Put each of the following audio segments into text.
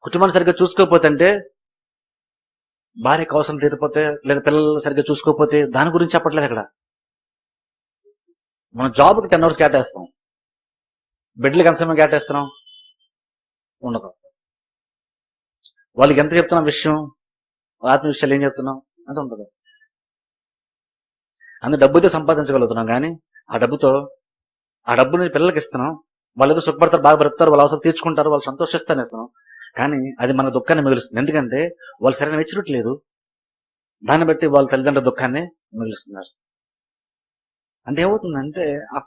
కుటుంబాన్ని సరిగ్గా చూసుకోకపోతే అంటే భార్యకు అవసరం తీరిపోతే లేదా పిల్లలు సరిగ్గా చూసుకోకపోతే దాని గురించి చెప్పట్లేదు ఇక్కడ. మనం జాబ్కి 10 hours కేటాయిస్తాం, బిడ్డలకి ఎంత సమయం కేటాయిస్తున్నాం? ఉండదు. వాళ్ళకి ఎంత చెప్తున్నాం విషయం, ఆత్మ విషయాలు ఏం చెప్తున్నాం అంత ఉండదు. అందుకు డబ్బుతో సంపాదించగలుగుతున్నాం, కానీ ఆ డబ్బుని పిల్లలకి ఇస్తున్నాం. వాళ్ళు ఏదో సుఖపడతారు, బాగా బ్రతారు, వాళ్ళ అవసరం తీర్చుకుంటారు, వాళ్ళు సంతోషిస్తానే ఇస్తున్నాం. కానీ అది మన దుఃఖాన్ని మిగులుస్తుంది. ఎందుకంటే వాళ్ళు సరైన మెచ్యూరిటీ లేదు. దాన్ని బట్టి వాళ్ళ తల్లిదండ్రుల దుఃఖాన్ని మిగులుస్తున్నారు. అంటే ఏమవుతుందంటే ఆ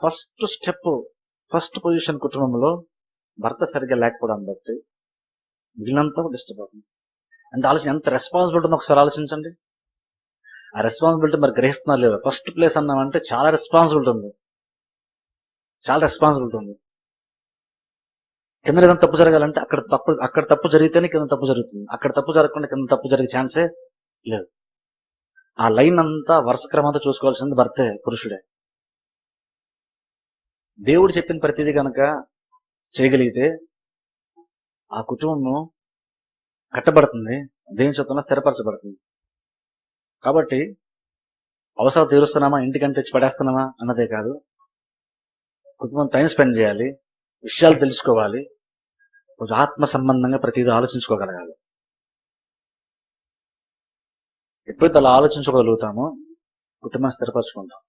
ఫస్ట్ పొజిషన్ కుటుంబంలో భర్త సరిగ్గా లేకపోవడం బట్టి మిగిలినంతా డిస్టర్బ్ అవుతుంది. అంటే ఆలోచన ఎంత రెస్పాన్సిబిలిటీ ఉందో ఒకసారి ఆలోచించండి. ఆ రెస్పాన్సిబిలిటీ మరి గ్రహిస్తున్నారు లేదా? ఫస్ట్ ప్లేస్ అన్నామంటే చాలా రెస్పాన్సిబిలిటీ ఉంది. కింద ఏదైనా తప్పు జరగాలంటే అక్కడ తప్పు జరిగితేనే కింద తప్పు జరుగుతుంది. అక్కడ తప్పు జరగకుండా కింద తప్పు జరిగే ఛాన్సే లేదు. ఆ లైన్ అంతా వరుస క్రమంతో చూసుకోవాల్సింది భర్తే, పురుషుడే. దేవుడు చెప్పిన ప్రతిదీ కనుక చేయగలిగితే ఆ కుటుంబము కట్టబడుతుంది, దేవుని చేతుల్లో స్థిరపరచబడుతుంది. కాబట్టి అవసరం తీరుస్తున్నామా, ఇంటికంటే తెచ్చి పడేస్తున్నామా అన్నదే కాదు. కుటుంబం టైం స్పెండ్ చేయాలి, విషయాలు తెలుసుకోవాలి, కొంచెం ఆత్మ సంబంధంగా ప్రతిదీ ఆలోచించుకోగలగాలి. ఎప్పుడైతే అలా ఆలోచించుకోగలుగుతామో కుటుంబాన్ని స్థిరపరచుకుంటాం.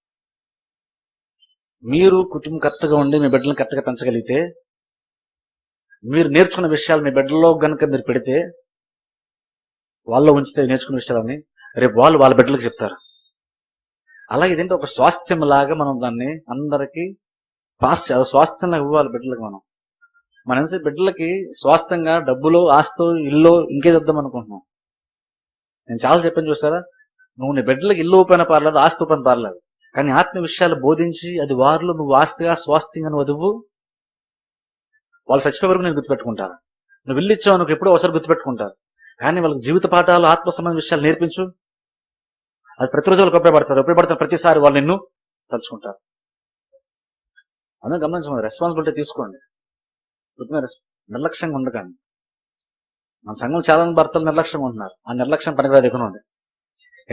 మీరు కుటుంబం కరెక్ట్గా ఉండి మీ బిడ్డలను కరెక్ట్గా పెంచగలిగితే, మీరు నేర్చుకున్న విషయాలు మీ బిడ్డల్లో గనుక మీరు పెడితే, వాళ్ళలో ఉంచితే నేర్చుకున్న విషయాలని రేపు వాళ్ళు వాళ్ళ బిడ్డలకు చెప్తారు. అలాగే ఇదేంటి ఒక స్వాస్థ్యం లాగా మనం దాన్ని అందరికీ స్వాస్థ్యంగా ఇవ్వాలి బిడ్డలకు. మనం బిడ్డలకి స్వాస్థ్యంగా డబ్బులో, ఆస్తో, ఇల్లు ఇంకేదిద్దాం అనుకుంటున్నాం. నేను చాలా చెప్పాను చూసారా, నువ్వు నీ బిడ్డలకి ఇల్లు ఊపైనా పర్లేదు, ఆస్తి ఊపైనా పర్లేదు, కానీ ఆత్మ విషయాలు బోధించి అది వారిలో నువ్వు ఆస్తిగా స్వాస్థ్యంగా నువ్వు వదువు. వాళ్ళు చచ్చిపోయే వరకు నేను గుర్తుపెట్టుకుంటారు. నువ్వు ఇల్లు ఇచ్చావు నువ్వు ఎప్పుడో ఒకసారి గుర్తుపెట్టుకుంటారు. కానీ వాళ్ళకి జీవిత పాఠాలు, ఆత్మ సంబంధ విషయాలు నేర్పించు. అది ప్రతిరోజు వాళ్ళకి ఉపయోగపడతారు. ప్రతిసారి వాళ్ళు నిన్ను తలుచుకుంటారు. అందులో గమనించండి, రెస్పాన్సిబిలిటీ తీసుకోండి. నిర్లక్ష్యంగా ఉండకండి. మన సంఘం చాలా మంది భర్తలు నిర్లక్ష్యంగా ఉంటున్నారు. ఆ నిర్లక్ష్యం పనికిరాదు ఎక్కనుండి.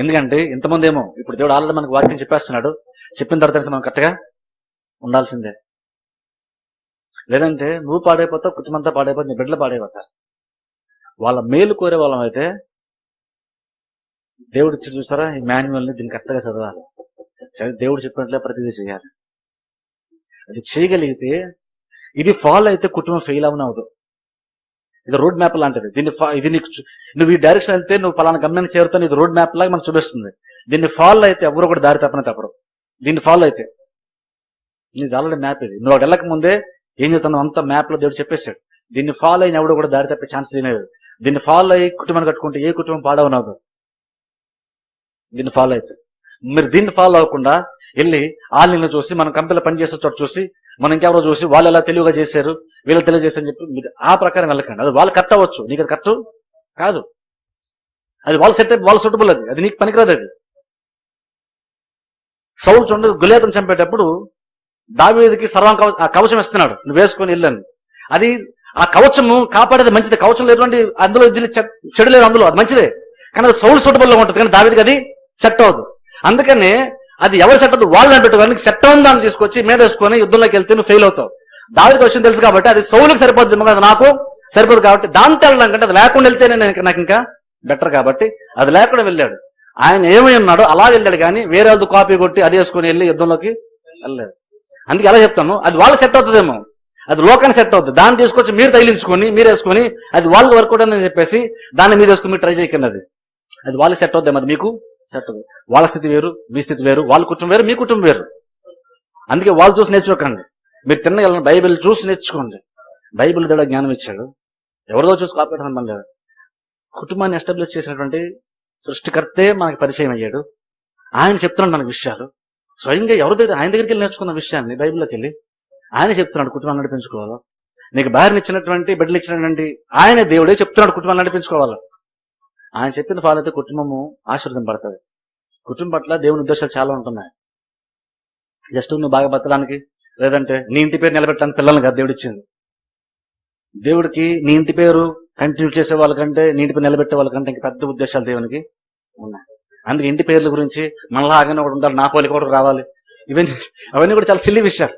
ఎందుకంటే ఇంతమంది ఏమో ఇప్పుడు దేవుడు ఆల్రెడీ మనకు వాక్యం చెప్పేస్తున్నాడు. చెప్పిన తర్వాత మనం కరెక్ట్గా ఉండాల్సిందే. లేదంటే నువ్వు పాడైపోతావు, కుటుంబంతో పాడైపోతావు, నీ బిడ్డలు పాడైపోతారు. వాళ్ళ మేలు కోరే వాళ్ళం అయితే దేవుడు ఇచ్చి చూసారా ఈ మాన్యువల్ని, దీన్ని కరెక్ట్గా చదవాలి, దేవుడు చెప్పినట్లే ప్రతిదీ చేయాలి. అది చేయగలిగితే, ఇది ఫాలో అయితే కుటుంబం ఫెయిల్ అవనవదు. ఇది రోడ్ మ్యాప్ లాంటిది. ఇది నీకు నువ్వు ఈ డైరెక్షన్ వెళ్తే నువ్వు పలానా గమ్యాన్ని చేరుతాను, ఇది రోడ్ మ్యాప్ లాగా మనకు చూపిస్తుంది. దీన్ని ఫాలో అయితే ఎవరు కూడా దారి తప్పరు. దీన్ని ఫాలో అయితే నీది ఆల్రెడీ మ్యాప్. ఇది నువ్వు వెళ్ళక ముందే ఏం చేస్తాను అంత మ్యాప్ లో దేవుడు చెప్పేశాడు. దీన్ని ఫాలో అయిన ఎవడు కూడా దారి తప్పే ఛాన్స్ లేదు. దీన్ని ఫాలో అయ్యి కుటుంబాన్ని కట్టుకుంటే ఏ కుటుంబం పాడవనవదు. దీన్ని ఫాలో అయితే మీరు దీన్ని ఫాలో అవ్వకుండా వెళ్ళి వాళ్ళని చూసి, మనం కంపెనీలో పనిచేసే చోట చూసి, మనం ఇంకెవరో చూసి వాళ్ళు ఎలా తెలివిగా చేశారు, వీళ్ళు తెలియజేశారని చెప్పి మీరు ఆ ప్రకారం వెళ్ళకండి. అది వాళ్ళు కరెక్ట్ అవ్వచ్చు, నీకు అది కరెక్ట్ కాదు. అది వాళ్ళు వాళ్ళు సూటబుల్, అది నీకు పనికిరాదు. అది సౌలు చూడండి, గులేతను చంపేటప్పుడు దావీదుకి కవచం ఇస్తున్నాడు, నువ్వు వేసుకొని వెళ్ళాను. అది ఆ కవచము కాపాడేది మంచిది. కవచం లేటువంటి అందులో చెడు లేదు, అందులో అది మంచిదే. కానీ అది సౌలు సూటబుల్ గా ఉంటుంది, కానీ దావీదుకి అది సెట్ అవ్వదు. అందుకని అది ఎవరు సెట్ అవుతుంది, వాళ్ళని పెట్టుకోవడానికి సెట్ అవును దాన్ని తీసుకొచ్చి మీద వేసుకొని యుద్ధంలోకి వెళ్తే నువ్వు ఫెయిల్ అవుతావు. దావీదుకి విషయం తెలుసు కాబట్టి అది సౌలుకి సరిపోద్ది, అది నాకు సరిపోదు. కాబట్టి దాంతో వెళ్ళడం కంటే అది లేకుండా వెళ్తేనే నాకు ఇంకా బెటర్. కాబట్టి అది లేకుండా వెళ్ళాడు. ఆయన ఏమై ఉన్నాడో అలా వెళ్ళాడు, కానీ వేరే వాళ్ళతో కాపీ కొట్టి అది వేసుకొని వెళ్ళి యుద్ధంలోకి వెళ్ళలేదు. అందుకే ఎలా చెప్తాను, అది వాళ్ళకి సెట్ అవుతుందేమో, అది లోకానికి సెట్ అవుతుంది. దాన్ని తీసుకొచ్చి మీరు తగిలించుకొని మీరు వేసుకొని అది వాళ్ళకి వర్కౌట్ అని చెప్పేసి దాన్ని మీరు వేసుకుని మీరు ట్రై చేయకండి. అది వాళ్ళకి సెట్ అవుతాం, అది మీకు సెట్ అవుతుంది. వాళ్ళ స్థితి వేరు, మీ స్థితి వేరు, వాళ్ళ కుటుంబం వేరు, మీ కుటుంబం వేరు. అందుకే వాళ్ళు చూసి నేర్చుకోకండి. మీరు తిన్నగలను బైబిల్ చూసి నేర్చుకోండి. బైబిల్ దేవుడు జ్ఞానం ఇచ్చాడు, ఎవరిదో చూసి కాపాడటం పని లేదు. కుటుంబాన్ని ఎస్టాబ్లిష్ చేసినటువంటి సృష్టికర్తే మనకి పరిచయం అయ్యాడు. ఆయన చెప్తున్నాడు మనకు విషయాలు. స్వయంగా ఎవరి దగ్గర, ఆయన దగ్గరికి వెళ్ళి నేర్చుకున్న విషయాన్ని బైబిల్లోకి వెళ్ళి ఆయన చెప్తున్నాడు కుటుంబాన్ని నడిపించుకోవాలో. నీకు భార్యని ఇచ్చినటువంటి, బిడ్డలు ఇచ్చినటువంటి ఆయన దేవుడే చెప్తున్నాడు కుటుంబాన్ని నడిపించుకోవాలా. ఆయన చెప్పిన ఫాలో అయితే కుటుంబము ఆశీర్వదింపడుతుంది. కుటుంబం పట్ల దేవుని ఉద్దేశాలు చాలా ఉంటున్నాయి. జస్ట్ నువ్వు బాగా బతకడానికి, లేదంటే నీ ఇంటి పేరు నిలబెట్టడానికి పిల్లల్ని కాదు దేవుడు ఇచ్చింది. దేవుడికి నీ ఇంటి పేరు కంటిన్యూ చేసే వాళ్ళకంటే, నీటిపై నిలబెట్టే వాళ్ళకంటే ఇంక పెద్ద ఉద్దేశాలు దేవునికి ఉన్నాయి. అందుకే ఇంటి పేర్ల గురించి మనలాగానే ఒకటి ఉండాలి, నా పోలిక కూడా రావాలి, ఇవన్నీ అవన్నీ కూడా చాలా సిల్లి విషయాలు.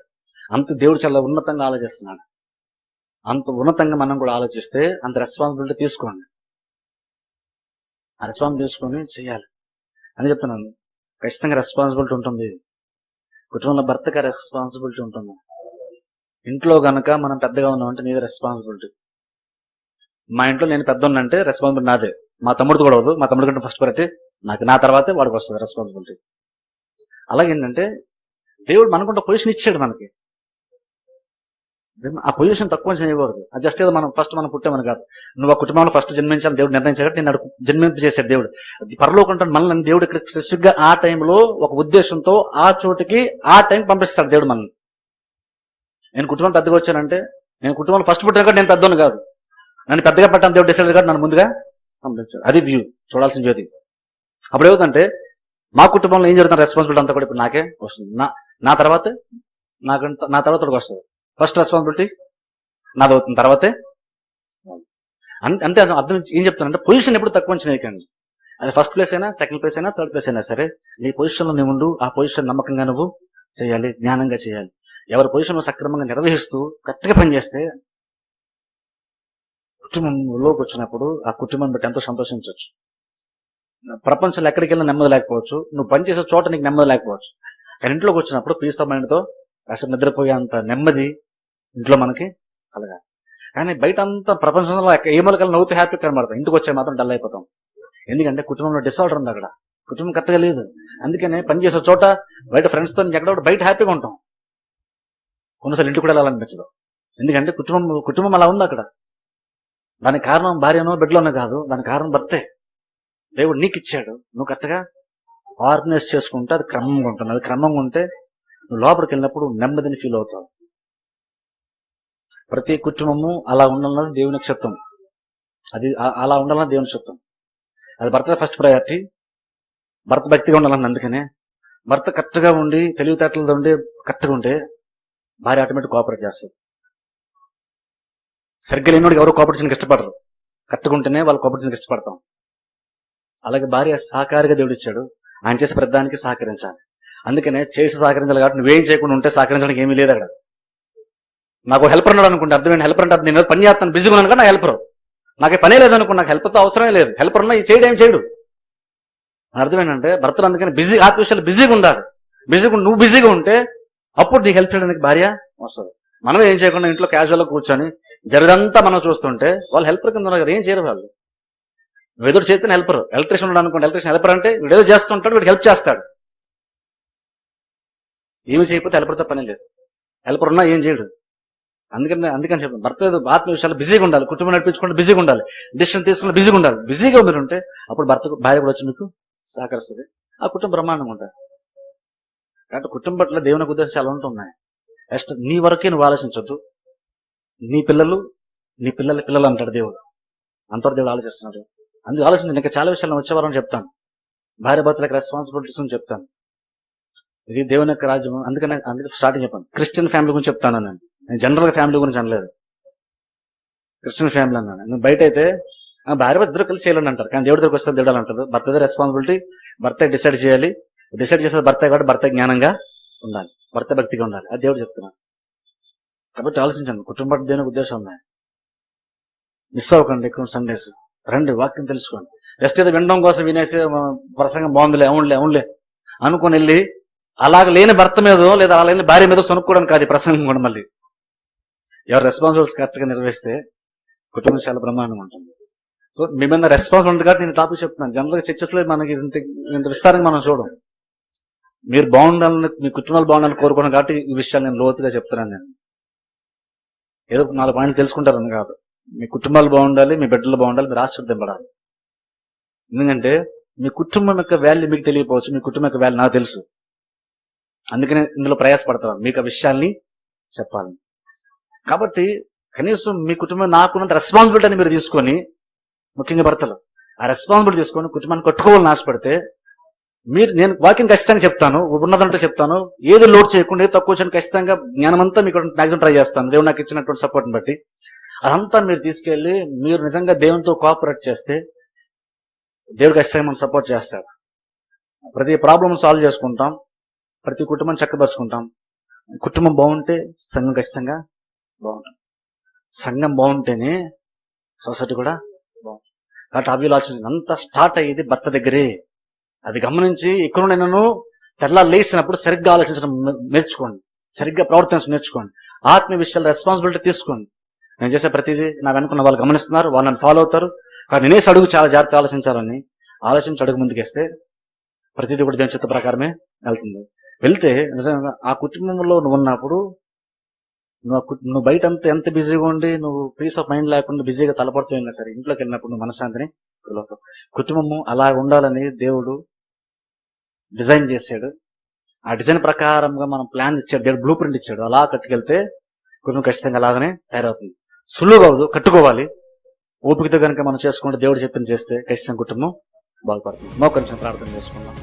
అంత దేవుడు చాలా ఉన్నతంగా ఆలోచిస్తున్నాడు. అంత ఉన్నతంగా మనం కూడా ఆలోచిస్తే అంత రెస్పాన్సిబిలిటీ తీసుకోండి. ఆ రెస్పాన్సిబిలిటీ తీసుకొని చేయాలి అని చెప్తున్నాను. ఖచ్చితంగా రెస్పాన్సిబిలిటీ ఉంటుంది. కుటుంబంలో భర్తగా రెస్పాన్సిబిలిటీ ఉంటుంది. ఇంట్లో గనక మనం పెద్దగా ఉన్నామంటే నీదే రెస్పాన్సిబిలిటీ. మా ఇంట్లో నేను పెద్ద ఉన్నంటే రెస్పాన్సిబిలిటీ నాదే. మా తమ్ముడితో కూడా అవదు. మా తమ్ముడి కంటే ఫస్ట్ ప్రయారిటీ నాకు, నా తర్వాతే వాడికి వస్తుంది రెస్పాన్సిబిలిటీ. అలాగేంటంటే దేవుడు మనకుంటే పొజిషన్ ఇచ్చాడు మనకి. ఆ పొజిషన్ తక్కువ చేయకూడదు. అది జస్ట్ ఏదో మనం ఫస్ట్ మనం పుట్టామని కాదు. నువ్వు ఆ కుటుంబంలో ఫస్ట్ జన్మించాలని దేవుడు నిర్ణయించాడు. నేను జన్మింప చేశాడు దేవుడు. పరలోకంటే మనల్ని దేవుడు ఇక్కడ స్పెసిఫిక్ గా ఆ టైంలో ఒక ఉద్దేశంతో ఆ చోటికి ఆ టైం పంపిస్తాడు దేవుడు మనల్ని. నేను కుటుంబం పెద్దగా వచ్చానంటే, నేను కుటుంబంలో ఫస్ట్ పుట్టిన కాబట్టి నేను పెద్దోని కాదు. నన్ను పెద్దగా పెట్టాను దేవుడు డిసైడ్ కాబట్టి నన్ను ముందుగా పంపించాడు. అది వ్యూ, చూడాల్సిన జ్యోతి. అప్పుడు ఏమవుతుందంటే మా కుటుంబంలో ఏం జరుగుతున్న రెస్పాన్సిబిలిటీ అంతా కూడా ఇప్పుడు నాకే వస్తుంది. నా తర్వాత నా తర్వాత వస్తుంది. ఫస్ట్ రెస్పాన్సిబిలిటీ నాది అవుతుంది, తర్వాతే. అంటే అర్థం ఏం చెప్తానంటే పొజిషన్ ఎప్పుడు తక్కువ చేయకండి. అది ఫస్ట్ ప్లేస్ అయినా, సెకండ్ ప్లేస్ అయినా, థర్డ్ ప్లేస్ అయినా సరే, నీ పొజిషన్లో నువ్వు ఉండు. ఆ పొజిషన్ నమ్మకంగా నువ్వు చేయాలి, జ్ఞానంగా చేయాలి. ఎవరి పొజిషన్ సక్రమంగా నిర్వహిస్తూ కరెక్ట్గా పనిచేస్తే కుటుంబంలోకి వచ్చినప్పుడు ఆ కుటుంబాన్ని బట్టి ఎంతో సంతోషించవచ్చు. ప్రపంచంలో ఎక్కడికి వెళ్ళినా నెమ్మది లేకపోవచ్చు, నువ్వు పనిచేసే చోట నీకు నెమ్మది లేకపోవచ్చు, కానీ ఇంట్లోకి వచ్చినప్పుడు పీస్ ఆఫ్ మైండ్తో అసలు నిద్రపోయేంత నెమ్మది ఇంట్లో మనకి కలగాలి. కానీ బయట అంతా ప్రపంచంలో ఏమలకల్లా నవ్వుతూ హ్యాపీ కనబడతాం, ఇంటికి వచ్చే మాత్రం డల్ అయిపోతాం. ఎందుకంటే కుటుంబంలో డిసార్డర్ ఉంది, అక్కడ కుటుంబం కరెక్ట్గా లేదు. అందుకనే పనిచేసే చోట బయట ఫ్రెండ్స్తో ఎక్కడ బయట హ్యాపీగా ఉంటాం, కొన్నిసార్లు ఇంటికి కూడా వెళ్ళాలనిపించదు. ఎందుకంటే కుటుంబం అలా ఉంది అక్కడ. దానికి కారణం భార్యనో బిడ్డలోనో కాదు, దానికి కారణం భర్తే. దేవుడు నీకు ఇచ్చాడు, నువ్వు కరెక్ట్గా ఆర్గనైజ్ చేసుకుంటే అది క్రమంగా ఉంటుంది. అది క్రమంగా ఉంటే నువ్వు లోపలికి వెళ్ళినప్పుడు నెమ్మదిని ఫీల్ అవుతావు. ప్రతి కుటుంబము అలా ఉండాలన్నది దేవుని చిత్తం. అది అలా ఉండాలన్నది దేవుని చిత్తం. అది భర్త ఫస్ట్ ప్రయారిటీ. భర్త భక్తిగా ఉండాలన్న, అందుకనే భర్త కరెక్ట్గా ఉండి తెలివితేటలతో ఉండి కరెక్ట్గా ఉంటే భార్య ఆటోమేటిక్ కోఆపరేట్ చేస్తుంది. సరిగ్గా లేనివాడికి ఎవరు కోఆపరేషన్కి ఇష్టపడరు, కరెక్ట్గా ఉంటేనే వాళ్ళు కోఆపరేషన్కి ఇష్టపడతాం. అలాగే భార్య సహకారిగా దేవుడు ఇచ్చాడు, ఆయన చేసే ప్రతిదానికి సహకరించాలి. అందుకనే చేసి సహకరించాలి కాబట్టి నువ్వేం చేయకుండా ఉంటే సహకరించడానికి ఏమీ లేదు అక్కడ. నాకు హెల్పర్ ఉన్నాడు అనుకుంటే అర్థమైంది. హెల్పర్ అంటే నేను పని చేస్తాను, బిజీగా ఉన్నాను కదా, నా హెల్పర్. నాకు పనే లేదనుకో, నాకు హెల్పర్తో అవసరమే లేదు. హెల్పర్ ఉన్నా ఈ చేయడం ఏం చేయడు. అర్థమేంటంటే భర్తలు అందుకని బిజీ, ఆత్మ విషయాలు బిజీగా ఉండాలి. నువ్వు బిజీగా ఉంటే అప్పుడు నీకు హెల్ప్ చేయడానికి భార్య వస్తుంది. మనం ఏం చేయకుండా ఇంట్లో క్యాజువల్గా కూర్చొని జరిదంతా మనం చూస్తుంటే వాళ్ళు హెల్పర్ కింద ఏం చేయరు. వాళ్ళు ఎదురు చేతిని హెల్పర్, ఎలక్ట్రీషియన్ ఉన్నాడు అనుకోండి, ఎలక్ట్రీషియన్ హెల్పర్ అంటే వీడు ఏదో చేస్తుంటాడు, వీడికి హెల్ప్ చేస్తాడు. ఏమి చేయకపోతే హెల్పర్తో పని లేదు. హెల్పర్ ఉన్నా ఏం చేయడు. అందుకని చెప్పండి, భర్త ఏదో ఆత్మ విషయాలు బిజీగా ఉండాలి, కుటుంబం నడిపించుకుంటే బిజీగా ఉండాలి, డిసిషన్ తీసుకుంటే బిజీగా ఉండాలి. బిజీగా మీరు ఉంటే అప్పుడు భార్య కూడా వచ్చి మీకు సహకరిస్తుంది. ఆ కుటుంబం బ్రహ్మాండంగా ఉంటుంది. కాబట్టి కుటుంబం పట్ల దేవుని ఉద్దేశం చాలా ఉంటున్నాయి. నెక్స్ట్ నీ వరకే నువ్వు ఆలోచించొద్దు. నీ పిల్లల పిల్లలు అంటాడు దేవుడు. అంతవరకు దేవుడు ఆలోచిస్తున్నాడు. అందుకు ఆలోచించి ఇంకా చాలా విషయాలు వచ్చేవారని చెప్తాను. భార్య భర్తలకు రెస్పాన్సిబిలిటీస్ అని చెప్తాను. ఇది దేవుని యొక్క రాజ్యం. అందుకే స్టార్టింగ్ చెప్పాను, క్రిస్టియన్ ఫ్యామిలీ గురించి చెప్తాను. నేను జనరల్ గా ఫ్యామిలీ గురించి అనలేదు, క్రిస్టియన్ ఫ్యామిలీ అన్నాను. నువ్వు బయట అయితే భార్య భర్త ఇద్దరు కలిసి చేయాలని అంటారు, కానీ దేవుడి దగ్గరికి వస్తే దేవుడు అంటారు భర్తదే రెస్పాన్సిబిలిటీ, భర్త డిసైడ్ చేయాలి. డిసైడ్ చేసేది భర్త కాబట్టి భర్త జ్ఞానంగా ఉండాలి, భర్త భక్తిగా ఉండాలి. అది దేవుడు చెప్తున్నాను. కాబట్టి ఆలోచించండి, కుటుంబ దేవుని ఉద్దేశం ఉన్నాయి. మిస్ అవ్వకండి ఎక్కువ సండేస్. రండి, వాక్యం తెలుసుకోండి. జస్ట్ ఏదో వినడం కోసం వినేసి ప్రసంగం బాగుందిలే, అవునులే అనుకుని వెళ్ళి అలాగ లేని భర్త మీదో లేదా అలా లేని భార్య మీద సొనుక్కోవడానికి కాదు ప్రసంగం కూడా. మళ్ళీ ఎవరు రెస్పాన్సిబిలిటీస్ కరెక్ట్ గా నిర్వహిస్తే కుటుంబం చాలా బ్రహ్మాండంగా ఉంటుంది. సో మీ మీద రెస్పాన్సిబిలిటీ కాబట్టి నేను టాపిక్ చెప్తున్నాను. జనరల్ గా చర్చస్ లో మనకి ఇంత విస్తారంగా మనం చూడం. మీరు బాగుండాలని, మీ కుటుంబాలు బాగుండాలని కోరుకోవడం కాబట్టి ఈ విషయాలు నేను లోతుగా చెప్తున్నాను. నేను ఏదో 4 పాయింట్లు తెలుసుకుంటారని కాదు. మీ కుటుంబాలు బాగుండాలి, మీ బిడ్డలు బాగుండాలి, మీరు ఆశీర్వదింపడాలి. ఎందుకంటే మీ కుటుంబం యొక్క వాల్యూ మీకు తెలియకపోవచ్చు, మీ కుటుంబం యొక్క వాల్యూ నాకు తెలుసు. అందుకనే ఇందులో ప్రయాసపడతాను మీకు ఆ విషయాల్ని చెప్పాలి. కాబట్టి కనీసం మీ కుటుంబం నాకున్నంత రెస్పాన్సిబిలిటీ అని మీరు తీసుకొని, ముఖ్యంగా భర్తలు ఆ రెస్పాన్సిబిలిటీ తీసుకొని కుటుంబాన్ని కట్టుకోవాలని ఆశపడితే నేను వాక్యం ఖచ్చితంగా చెప్తాను, ఉన్నదంటే చెప్తాను. ఏది లోడ్ చేయకుండా, ఏది తక్కువ చేయకుండా ఖచ్చితంగా జ్ఞానం అంతా మీకు మ్యాక్సిమం ట్రై చేస్తాను దేవుడు నాకు ఇచ్చినటువంటి సపోర్ట్ని బట్టి. అదంతా మీరు తీసుకెళ్లి మీరు నిజంగా దేవునితో కోఆపరేట్ చేస్తే దేవుడు ఖచ్చితంగా మనం సపోర్ట్ చేస్తాడు. ప్రతి ప్రాబ్లం సాల్వ్ చేసుకుంటాం, ప్రతి కుటుంబం చక్కపరుచుకుంటాం. కుటుంబం బాగుంటే సంఘం ఖచ్చితంగా బాగుంటుంది. సంఘం బాగుంటేనే సొసైటీ కూడా బాగుంటుంది. కాబట్టి అవిలాచన అంతా స్టార్ట్ అయ్యేది భర్త దగ్గరే. అది గమనించి ఇక్కడ నేను తెల్లా లేచినప్పుడు సరిగ్గా ఆలోచించడం నేర్చుకోండి, సరిగ్గా ప్రవర్తించడం నేర్చుకోండి, ఆత్మీయ విషయాలు రెస్పాన్సిబిలిటీ తీసుకోండి. నేను చేసే ప్రతిదీ నా వెనుకున్న వాళ్ళు గమనిస్తున్నారు, వాళ్ళు నన్ను ఫాలో అవుతారు. కానీ నేనేసి అడుగు చాలా జాగ్రత్త ఆలోచించాలని ఆలోచించి అడుగు ముందుకేస్తే ప్రతిదీ కూడా దేవుని చిత్త ప్రకారమే వెళ్తుంది. వెళ్తే నిజంగా ఆ కుటుంబంలో నువ్వు ఉన్నప్పుడు నువ్వు బయట అంతా ఎంత బిజీగా ఉండి నువ్వు పీస్ ఆఫ్ మైండ్ లేకుండా బిజీగా తలపడుతుంది సరే, ఇంట్లోకి వెళ్ళినప్పుడు నువ్వు మనశ్శాంతిని ఫీలవుతావు. కుటుంబము అలా ఉండాలని దేవుడు డిజైన్ చేశాడు. ఆ డిజైన్ ప్రకారంగా మనం ప్లాన్ ఇచ్చాడు, దేవుడు బ్లూ ప్రింట్ ఇచ్చాడు. అలా కట్టుకెళ్తే కుటుంబం ఖచ్చితంగా అలాగనే తయారవుతుంది. సులువుగా అవదు, కట్టుకోవాలి. ఓపికతో కనుక మనం చేసుకుంటే దేవుడు చెప్పింది చేస్తే ఖచ్చితంగా కుటుంబం బాగుపడుతుంది. మోకరించి ప్రార్థన చేసుకుందాం.